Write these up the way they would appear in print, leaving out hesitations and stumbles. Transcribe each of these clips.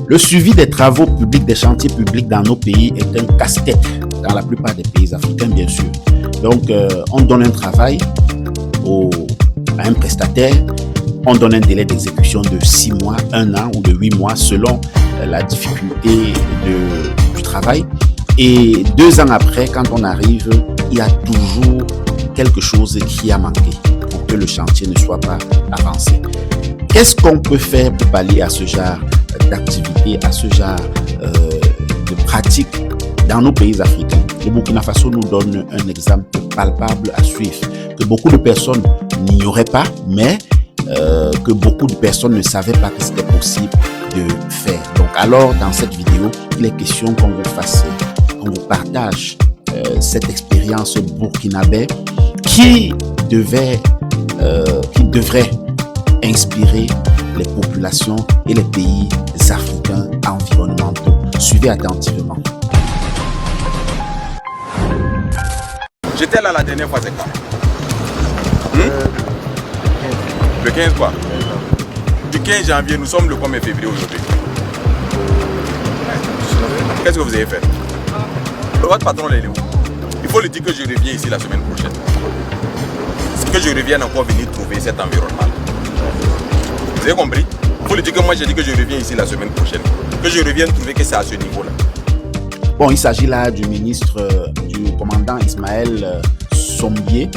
Le suivi des travaux publics, des chantiers publics dans nos pays est un casse-tête, dans la plupart des pays africains, bien sûr. Donc, on donne un travail à un prestataire, on donne un délai d'exécution de 6 mois, 1 an ou de 8 mois, selon la difficulté du travail. Et 2 ans après, quand on arrive, il y a toujours quelque chose qui a manqué pour que le chantier ne soit pas avancé. Qu'est-ce qu'on peut faire pour pallier à ce genre d'activité, à ce genre de pratique dans nos pays africains? Le Burkina Faso nous donne un exemple palpable à suivre, que beaucoup de personnes n'ignoraient pas, mais que beaucoup de personnes ne savaient pas que c'était possible de faire. Donc alors, dans cette vidéo, il est question qu'on vous fasse, qu'on vous partage cette expérience burkinabé qui devrait inspirer les populations et les pays africains environnementaux. Suivez attentivement. J'étais là la dernière fois, c'est quand? Le 15 quoi? Du 15 janvier, nous sommes le 1er février aujourd'hui. Qu'est-ce que vous avez fait? Votre patron est où? Il faut lui dire que je reviens ici la semaine prochaine. Que je revienne encore venir trouver cet environnement. Vous avez compris? Il faut lui dire que moi j'ai dit que je reviens ici la semaine prochaine. Que je revienne trouver que c'est à ce niveau-là. Bon, il s'agit là du ministre, du commandant Ismaël Sombié.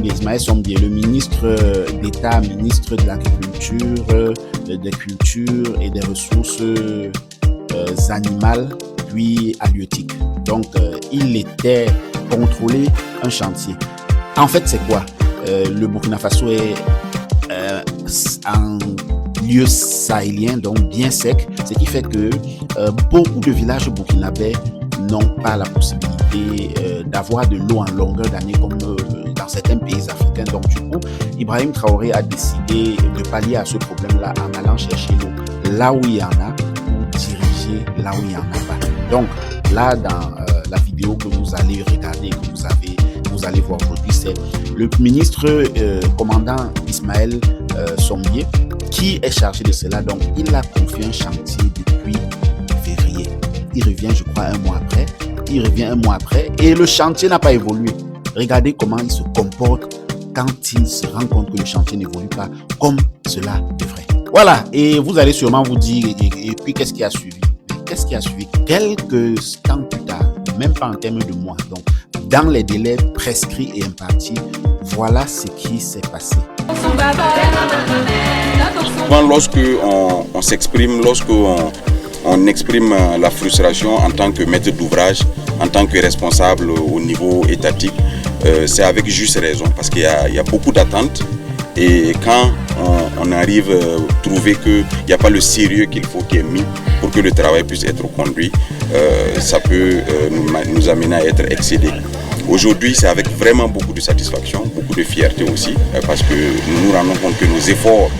Ismaël Sombié, le ministre d'État, ministre de l'Agriculture, des Cultures et des Ressources animales, puis halieutiques. Donc, il était contrôlé un chantier. En fait, c'est quoi? Le Burkina Faso est un lieu sahélien, donc bien sec, ce qui fait que beaucoup de villages burkinabés n'ont pas la possibilité d'avoir de l'eau en longueur d'année comme dans certains pays africains. Donc du coup, Ibrahim Traoré a décidé de pallier à ce problème-là en allant chercher l'eau là où il y en a, ou diriger là où il n'y en a pas. Donc là, dans la vidéo que vous allez regarder, que vous allez voir aujourd'hui, c'est le ministre commandant Ismaël Sombié qui est chargé de cela. Donc, il a confié un chantier depuis février. Il revient, je crois, un mois après et le chantier n'a pas évolué. Regardez comment il se comporte quand il se rend compte que le chantier n'évolue pas comme cela devrait. Voilà, et vous allez sûrement vous dire, et puis qu'est-ce qui a suivi? Qu'est-ce qui a suivi? Quelques temps plus tard, même pas en termes de mois, donc dans les délais prescrits et impartis, voilà ce qui s'est passé. Lorsque on s'exprime, on exprime la frustration en tant que maître d'ouvrage, en tant que responsable au niveau étatique, c'est avec juste raison parce qu'il y a beaucoup d'attentes et quand on arrive à trouver qu'il n'y a pas le sérieux qu'il faut qui est mis pour que le travail puisse être conduit, ça peut nous amener à être excédés. Aujourd'hui, c'est avec vraiment beaucoup de satisfaction, beaucoup de fierté aussi, parce que nous nous rendons compte que nos efforts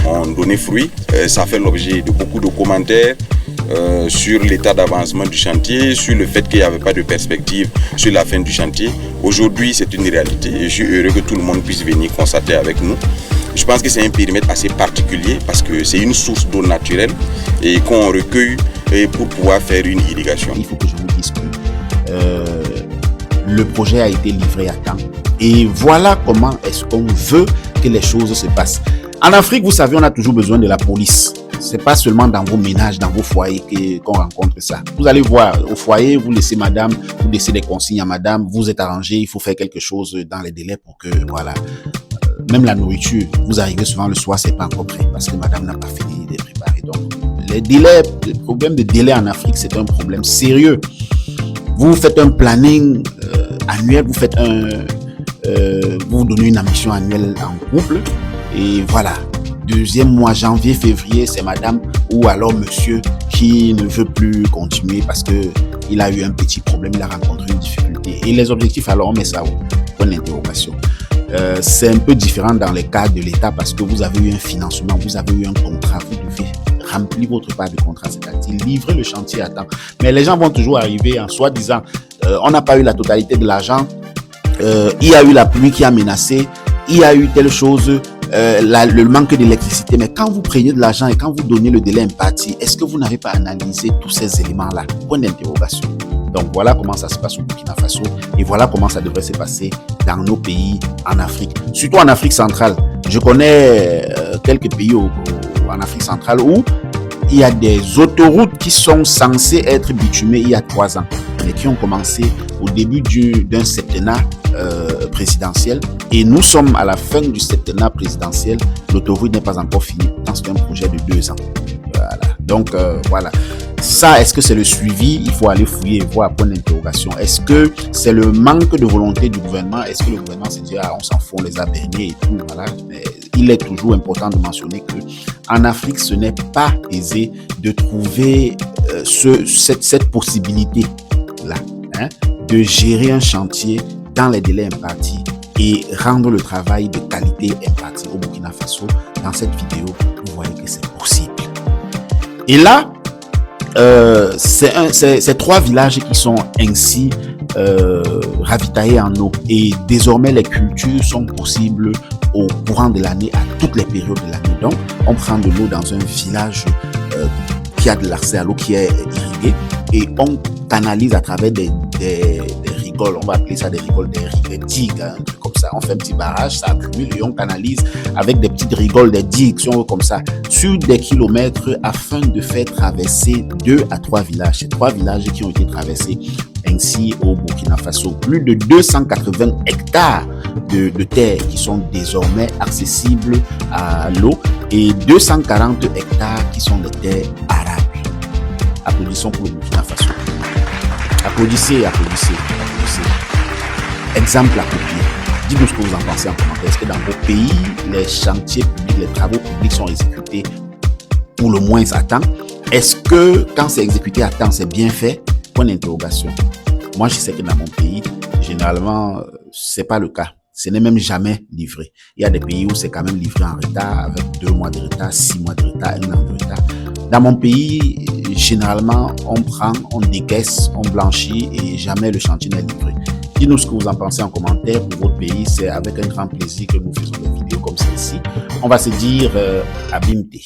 ont donné fruit. Ça fait l'objet de beaucoup de commentaires sur l'état d'avancement du chantier, sur le fait qu'il n'y avait pas de perspective sur la fin du chantier. Aujourd'hui, c'est une réalité et je suis heureux que tout le monde puisse venir constater avec nous. Je pense que c'est un périmètre assez particulier parce que c'est une source d'eau naturelle et qu'on recueille pour pouvoir faire une irrigation. Il faut que je vous dise que le projet a été livré à temps. Et voilà comment est-ce qu'on veut que les choses se passent. En Afrique, vous savez, on a toujours besoin de la police. C'est pas seulement dans vos ménages, dans vos foyers qu'on rencontre ça. Vous allez voir, au foyer, vous laissez madame, vous laissez des consignes à madame, vous êtes arrangé, il faut faire quelque chose dans les délais pour que, voilà. Même la nourriture, vous arrivez souvent le soir, c'est pas encore prêt parce que madame n'a pas fini de préparer. Donc, les délais, le problème de délai en Afrique, c'est un problème sérieux. Vous faites un planning annuel, vous donnez une ambition annuelle en couple et voilà. Deuxième mois, janvier, février, c'est madame ou alors monsieur qui ne veut plus continuer parce que il a eu un petit problème, il a rencontré une difficulté. Et les objectifs, alors on met ça où? Point d'interrogation. C'est un peu différent dans les cas de l'État parce que vous avez eu un financement, vous avez eu un contrat, vous devez remplir votre part de contrat, c'est-à-dire livrer le chantier à temps. Mais les gens vont toujours arriver en soi-disant on n'a pas eu la totalité de l'argent, il y a eu la pluie qui a menacé, il y a eu telle chose, le manque d'électricité. Mais quand vous prenez de l'argent et quand vous donnez le délai imparti, est-ce que vous n'avez pas analysé tous ces éléments-là? Point d'interrogation. Donc voilà comment ça se passe au Burkina Faso et voilà comment ça devrait se passer dans nos pays en Afrique. Surtout en Afrique centrale. Je connais quelques pays en Afrique centrale où il y a des autoroutes qui sont censées être bitumées il y a 3 ans, mais qui ont commencé au début d'un septennat présidentiel. Et nous sommes à la fin du septennat présidentiel. L'autoroute n'est pas encore finie. C'est un projet de 2 ans. Voilà. Donc, voilà. Ça, est-ce que c'est le suivi? Il faut aller fouiller et voir, point d'interrogation. Est-ce que c'est le manque de volonté du gouvernement? Est-ce que le gouvernement s'est dit, on s'en fout, on les a baignés et tout, voilà. Mais il est toujours important de mentionner que en Afrique, ce n'est pas aisé de trouver cette possibilité-là, hein, de gérer un chantier dans les délais impartis et rendre le travail de qualité imparti au Burkina Faso. Dans cette vidéo, vous voyez que c'est possible. Et là, c'est 3 villages qui sont ainsi ravitaillés en eau. Et désormais, les cultures sont possibles au courant de l'année, à toutes les périodes de l'année. Donc, on prend de l'eau dans un village qui a de l'accès à l'eau, qui est irrigué, et on canalise à travers des rigoles. On va appeler ça des rigoles, des digues, hein, comme ça. On fait un petit barrage, ça accumule et on canalise avec des petites rigoles, des digues, comme ça, sur des kilomètres afin de faire traverser 2 à 3 villages. Ces 3 villages qui ont été traversés ainsi au Burkina Faso. Plus de 280 hectares de terres qui sont désormais accessibles à l'eau et 240 hectares qui sont des terres arables. Applaudissons pour le Burkina Faso. Applaudissez. Exemple à copier. Dites-nous ce que vous en pensez en commentaire. Est-ce que dans vos pays, les chantiers publics, les travaux publics sont exécutés pour le moins à temps? Est-ce que quand c'est exécuté à temps, c'est bien fait? Point d'interrogation. Moi, je sais que dans mon pays, généralement, c'est pas le cas. Ce n'est même jamais livré. Il y a des pays où c'est quand même livré en retard, avec 2 mois de retard, 6 mois de retard, 1 an de retard. Dans mon pays, généralement, on prend, on décaisse, on blanchit et jamais le chantier n'est livré. Dites-nous ce que vous en pensez en commentaire pour votre pays. C'est avec un grand plaisir que nous faisons des vidéos comme celle-ci. On va se dire à bientôt.